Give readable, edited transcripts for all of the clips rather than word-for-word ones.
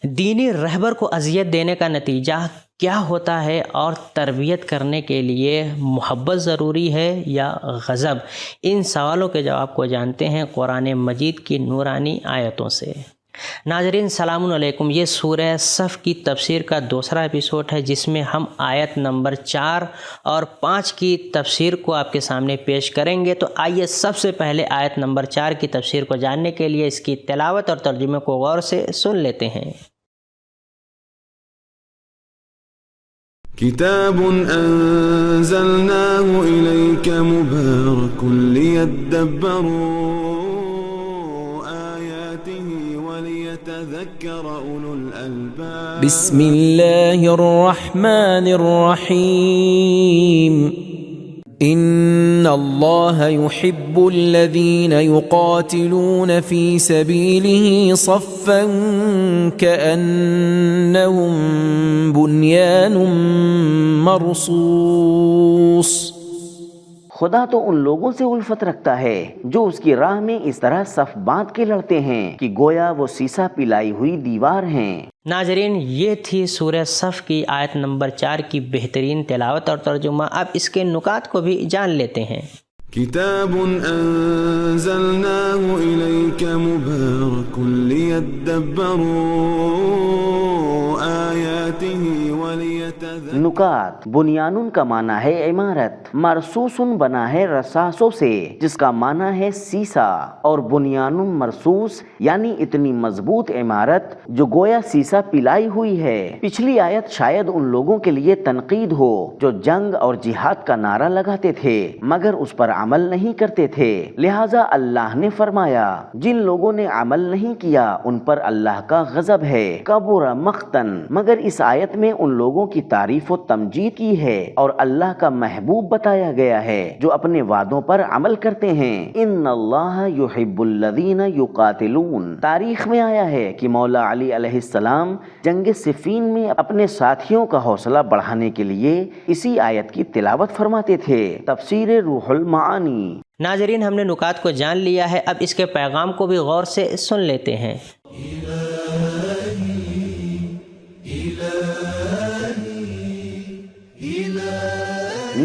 دینی رہبر کو اذیت دینے کا نتیجہ کیا ہوتا ہے اور تربیت کرنے کے لیے محبت ضروری ہے یا غضب؟ ان سوالوں کے جواب کو جانتے ہیں قرآن مجید کی نورانی آیتوں سے۔ ناظرین السلام علیکم، یہ سورہ صف کی تفسیر کا دوسرا ایپیسوڈ ہے جس میں ہم آیت نمبر 4 اور 5 کی تفسیر کو آپ کے سامنے پیش کریں گے۔ تو آئیے سب سے پہلے آیت نمبر 4 کی تفسیر کو جاننے کے لیے اس کی تلاوت اور ترجمے کو غور سے سن لیتے ہیں۔ کتاب انزلناه الیک مبارک لیدبروا بسم الله الرحمن الرحيم إن الله يحب الذين يقاتلون في سبيله صفا كأنهم بنيان مرصوص۔ خدا تو ان لوگوں سے الفت رکھتا ہے جو اس کی راہ میں اس طرح صف باندھ کے لڑتے ہیں کہ گویا وہ سیسا پلائی ہوئی دیوار ہیں۔ ناظرین، یہ تھی سورہ صف کی آیت نمبر 4 کی بہترین تلاوت اور ترجمہ۔ اب اس کے نکات کو بھی جان لیتے ہیں۔ کتاب انزلناه الیک مبارک لیدبروا آیاته ولیتذکروا۔ نکات: بنیانن کا معنی ہے عمارت، مرصوصن بنا ہے رصاصوں سے جس کا معنی ہے سیسا، اور بنیانن مرصوص یعنی اتنی مضبوط عمارت جو گویا سیسا پلائی ہوئی ہے۔ پچھلی آیت شاید ان لوگوں کے لیے تنقید ہو جو جنگ اور جہاد کا نعرہ لگاتے تھے مگر اس پر عمل نہیں کرتے تھے، لہٰذا اللہ نے فرمایا جن لوگوں نے عمل نہیں کیا ان پر اللہ کا غضب ہے۔ کبر مقتن، مگر اس آیت میں ان لوگوں کی تعریف و تمجید کی ہے اور اللہ کا محبوب بتایا گیا ہے جو اپنے وعدوں پر عمل کرتے ہیں۔ ان اللہ یحب الذین یقاتلون، تاریخ میں آیا ہے کہ مولا علی علیہ السلام جنگ صفین میں اپنے ساتھیوں کا حوصلہ بڑھانے کے لیے اسی آیت کی تلاوت فرماتے تھے۔ تفسیر روح المعانی۔ ناظرین، ہم نے نکات کو جان لیا ہے، اب اس کے پیغام کو بھی غور سے سن لیتے ہیں۔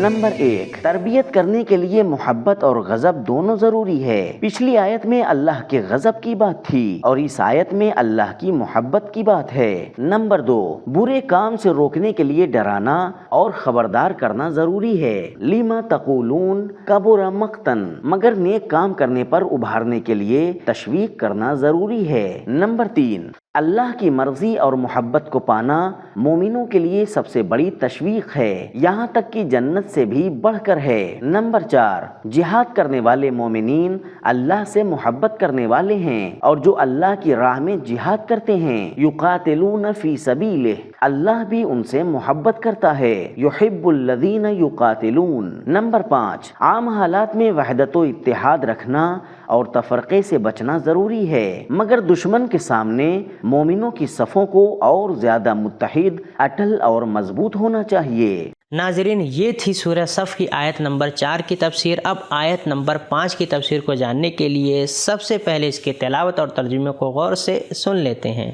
نمبر 1، تربیت کرنے کے لیے محبت اور غضب دونوں ضروری ہے۔ پچھلی آیت میں اللہ کے غضب کی بات تھی اور اس آیت میں اللہ کی محبت کی بات ہے۔ نمبر 2، برے کام سے روکنے کے لیے ڈرانا اور خبردار کرنا ضروری ہے۔ لما تقولون کبر مقتن، مگر نیک کام کرنے پر ابھارنے کے لیے تشویق کرنا ضروری ہے۔ نمبر 3، اللہ کی مرضی اور محبت کو پانا مومنوں کے لیے سب سے بڑی تشویق ہے، یہاں تک کہ جنت سے بھی بڑھ کر ہے۔ نمبر 4، جہاد کرنے والے مومنین اللہ سے محبت کرنے والے ہیں اور جو اللہ کی راہ میں جہاد کرتے ہیں یقاتلون فی سبیلہ، اللہ بھی ان سے محبت کرتا ہے، یحب الذین یقاتلون۔ نمبر 5، عام حالات میں وحدت و اتحاد رکھنا اور تفرقے سے بچنا ضروری ہے، مگر دشمن کے سامنے مومنوں کی صفوں کو اور زیادہ متحد، اٹل اور مضبوط ہونا چاہیے۔ ناظرین، یہ تھی سورہ صف کی آیت نمبر 4 کی تفسیر۔ اب آیت نمبر 5 کی تفسیر کو جاننے کے لیے سب سے پہلے اس کے تلاوت اور ترجمے کو غور سے سن لیتے ہیں۔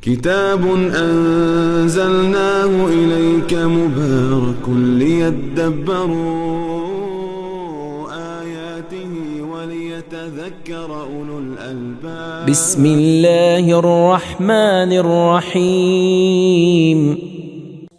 کتاب انزلناه الیک مبارک لیدبروا بسم الله الرحمن الرحيم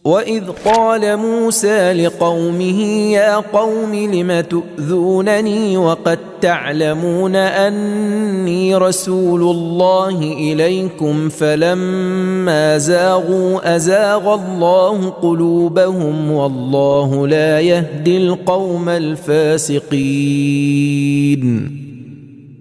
وَإِذْ قَالَ مُوسَى لِقَوْمِهِ يَا قَوْمِ لِمَ تُؤْذُونَنِي وَقَدْ تَعْلَمُونَ أَنِّي رَسُولُ اللَّهِ إِلَيْكُمْ فَلَمَّا زَاغُوا أَزَاغَ اللَّهُ قُلُوبَهُمْ وَاللَّهُ لَا يَهْدِي الْقَوْمَ الْفَاسِقِينَ۔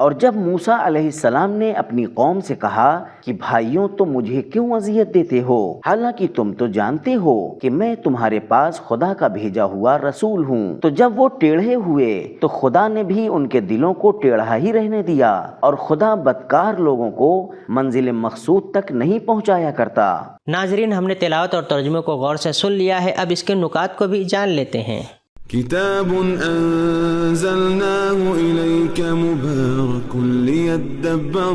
اور جب موسیٰ علیہ السلام نے اپنی قوم سے کہا کہ بھائیوں تم مجھے کیوں اذیت دیتے ہو، حالانکہ تم تو جانتے ہو کہ میں تمہارے پاس خدا کا بھیجا ہوا رسول ہوں، تو جب وہ ٹیڑھے ہوئے تو خدا نے بھی ان کے دلوں کو ٹیڑھا ہی رہنے دیا، اور خدا بدکار لوگوں کو منزل مقصود تک نہیں پہنچایا کرتا۔ ناظرین، ہم نے تلاوت اور ترجمے کو غور سے سن لیا ہے، اب اس کے نکات کو بھی جان لیتے ہیں۔ كتاب أنزلناه إليك مبارك ليدبروا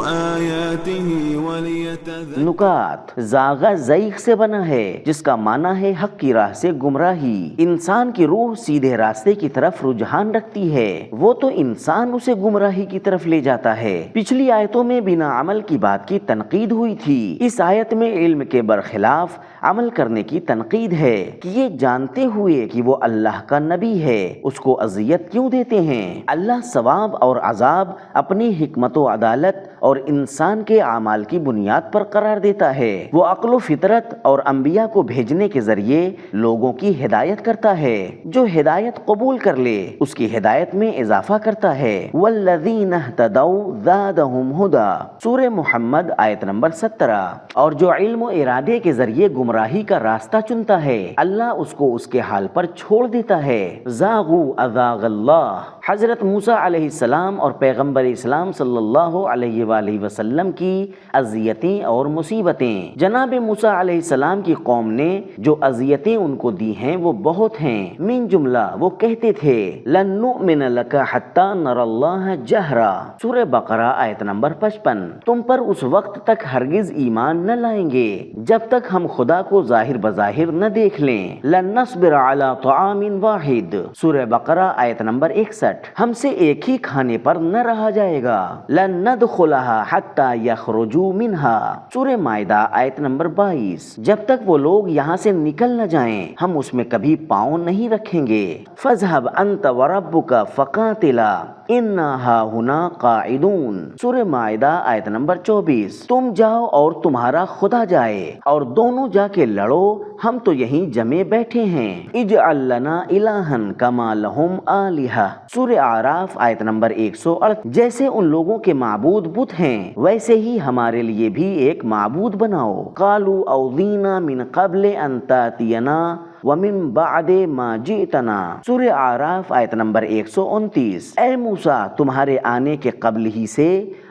آياته وليتذكروا. نکات: زاغہ زیغ سے بنا ہے جس کا معنی ہے حق کی راہ سے گمراہی. انسان کی روح سیدھے راستے کی طرف رجحان رکھتی ہے، وہ تو انسان اسے گمراہی کی طرف لے جاتا ہے. پچھلی آیتوں میں بنا عمل کی بات کی تنقید ہوئی تھی. اس آیت میں علم کے برخلاف عمل کرنے کی تنقید ہے کہ یہ جانتے ہوئے کہ وہ اللہ کا نبی ہے اس کو اذیت کیوں دیتے ہیں. اللہ ثواب اور عذاب اپنی حکمت و عدالت اور انسان کے اعمال کی بنیاد پر قرار دیتا ہے. وہ عقل و فطرت اور انبیاء کو بھیجنے کے ذریعے لوگوں کی ہدایت کرتا ہے. جو ہدایت قبول کر لے اس کی ہدایت میں اضافہ کرتا ہے. والذین اہتدوا زادہم ھدی، سورہ محمد آیت نمبر 17. اور جو علم و ارادے کے ذریعے گمراہی کا راستہ چنتا ہے اللہ اس کو اس کے حال پر چھوڑ دیتا ہے. زاغوا ازاغ اللہ، حضرت موسیٰ علیہ السلام اور پیغمبر اسلام صلی اللہ علیہ وآلہ وسلم کی اذیتیں اور مصیبتیں. جناب موسیٰ علیہ السلام کی قوم نے جو اذیتیں ان کو دی ہیں وہ بہت ہیں. من جملہ وہ کہتے تھے لن نؤمن لک حتی نر اللہ جہرا، سورہ بقرہ آیت نمبر 55. تم پر اس وقت تک ہرگز ایمان نہ لائیں گے جب تک ہم خدا کو ظاہر بظاہر نہ دیکھ لیں. لن نصبر علی طعام واحد، سورہ بقرہ آیت نمبر 61. ہم سے ایک ہی کھانے پر نہ رہا جائے گا. لن ندخلها حتی یخرجوا منها، سورہ مائدہ آیت نمبر 22. جب تک وہ لوگ یہاں سے نکل نہ جائیں ہم اس میں کبھی پاؤں نہیں رکھیں گے. فاذهب انت وربک فقاتلا انا ہاہنا قاعدون، سورہ مائدہ آیت نمبر 24. تم جاؤ اور تمہارا خدا جائے اور دونوں جا کے لڑو، ہم تو یہیں جمے بیٹھے ہیں. اجعل لنا الہا کما لہم آلہہ، سورہ اعراف آیت نمبر 108. جیسے ان لوگوں کے معبود بت ہیں ویسے ہی ہمارے لیے بھی ایک معبود بناؤ. قالوا اوذینا من قبل ان تاتینا ومن بعد ما جئتنا، سورہ اعراف آیت نمبر 129. اے موسیٰ تمہارے آنے کے قبل ہی سے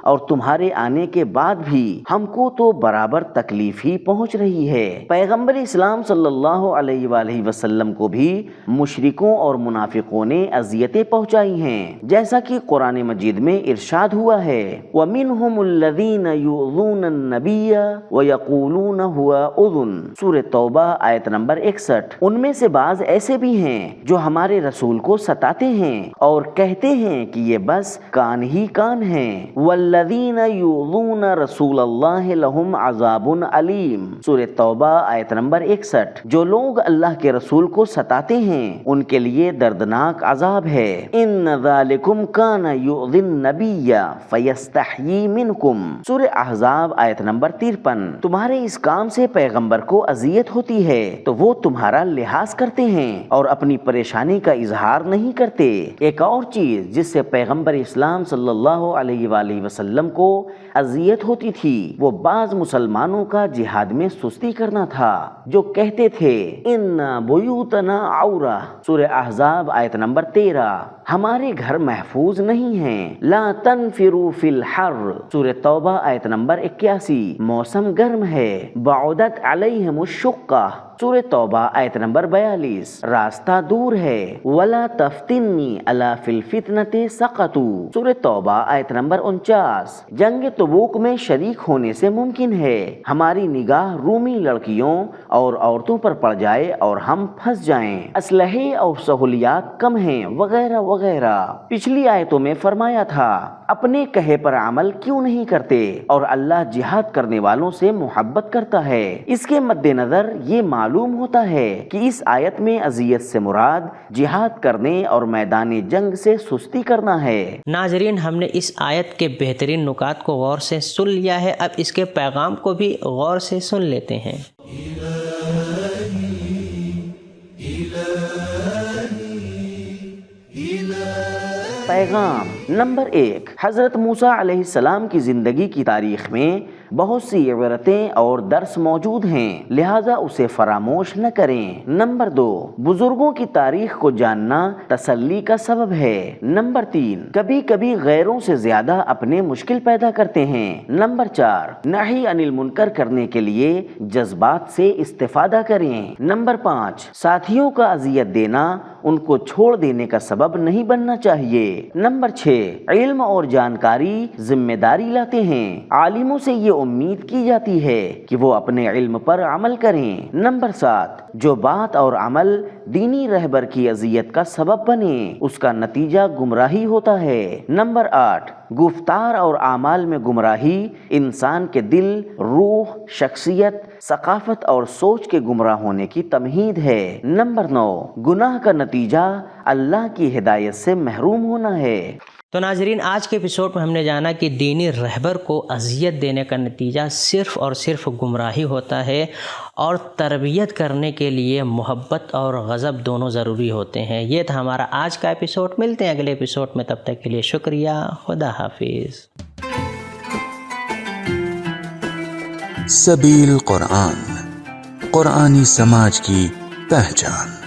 اور تمہارے آنے کے بعد بھی ہم کو تو برابر تکلیف ہی پہنچ رہی ہے. پیغمبر اسلام صلی اللہ علیہ وآلہ وسلم کو بھی مشرکوں اور منافقوں نے اذیتیں پہنچائی ہیں جیسا کہ قرآن مجید میں ارشاد ہوا ہے وَمِنْهُمُ الَّذِينَ يُؤْذُونَ النَّبِيَّ وَيَقُولُونَ هُوَ أُذُنٌ، سورہ توبہ آیت نمبر 61. ان میں سے بعض ایسے بھی ہیں جو ہمارے رسول کو ستاتے ہیں اور کہتے ہیں کہ یہ بس کان ہی کان ہیں. والذین یؤذون رسول اللہ لہم عذاب علیم، سورہ توبہ آیت نمبر 61. جو لوگ اللہ کے رسول کو ستاتے ہیں ان کے لیے دردناک عذاب ہے. ان ذالکم کان یؤذی النبی فیستحیی منکم، سورہ احزاب آیت نمبر 53. تمہارے اس کام سے پیغمبر کو اذیت ہوتی ہے تو وہ تمہارا لحاظ کرتے ہیں اور اپنی پریشانی کا اظہار نہیں کرتے. ایک اور چیز جس سے پیغمبر اسلام صلی اللہ علیہ وآلہ وسلم کو اذیت ہوتی تھی وہ بعض مسلمانوں کا جہاد میں سستی کرنا تھا جو کہتے تھے ان بیوتنا عورہ، سورہ احزاب آیت نمبر 13. ہمارے گھر محفوظ نہیں ہیں. لا تنفروا فی الحر، سورہ توبہ آیت نمبر 81. موسم گرم ہے. بعدت علیہم الشقہ، سورہ توبہ آیت نمبر 42. راستہ دور ہے. ولا تفتنی الا فی الفتنۃ سقطوا، سورہ توبہ آیت نمبر 49. جنگ تبوک میں شریک ہونے سے ممکن ہے ہماری نگاہ رومی لڑکیوں اور عورتوں پر پڑ جائے اور ہم پھنس جائیں، اسلحے اور سہولیات کم ہیں وغیرہ وغیرہ. پچھلی آیتوں میں فرمایا تھا اپنے کہے پر عمل کیوں نہیں کرتے اور اللہ جہاد کرنے والوں سے محبت کرتا ہے. اس کے مد نظر یہ معلوم ہوتا ہے کہ اس آیت میں اذیت سے مراد جہاد کرنے اور میدان جنگ سے سستی کرنا ہے. ناظرین، ہم نے اس آیت کے بہترین نکات کو غور سے سن لیا ہے، اب اس کے پیغام کو بھی غور سے سن لیتے ہیں. پیغام نمبر 1. حضرت موسیٰ علیہ السلام کی زندگی کی تاریخ میں بہت سی عبرتیں اور درس موجود ہیں، لہٰذا اسے فراموش نہ کریں۔ نمبر 2، بزرگوں کی تاریخ کو جاننا تسلی کا سبب ہے۔ نمبر 3، کبھی کبھی غیروں سے زیادہ اپنے مشکل پیدا کرتے ہیں۔ نمبر 4، نہی عن المنکر کرنے کے لیے جذبات سے استفادہ کریں۔ نمبر 5، ساتھیوں کا اذیت دینا ان کو چھوڑ دینے کا سبب نہیں بننا چاہیے۔ نمبر 6، علم اور جانکاری ذمہ داری لاتے ہیں، عالموں سے یہ امید کی جاتی ہے کہ وہ اپنے علم پر عمل کریں۔ نمبر 7، جو بات اور عمل دینی رہبر کی اذیت کا سبب بنے اس کا نتیجہ گمراہی ہوتا ہے۔ نمبر 8، گفتار اور اعمال میں گمراہی انسان کے دل، روح، شخصیت، ثقافت اور سوچ کے گمراہ ہونے کی تمہید ہے۔ نمبر 9، گناہ کا نتیجہ اللہ کی ہدایت سے محروم ہونا ہے۔ تو ناظرین، آج کے ایپیسوڈ میں ہم نے جانا کہ دینی رہبر کو اذیت دینے کا نتیجہ صرف اور صرف گمراہی ہوتا ہے، اور تربیت کرنے کے لیے محبت اور غضب دونوں ضروری ہوتے ہیں۔ یہ تھا ہمارا آج کا ایپیسوڈ، ملتے ہیں اگلے ایپیسوڈ میں، تب تک کے لیے شکریہ، خدا حافظ۔ سبیل قرآن، قرآنی سماج کی پہچان۔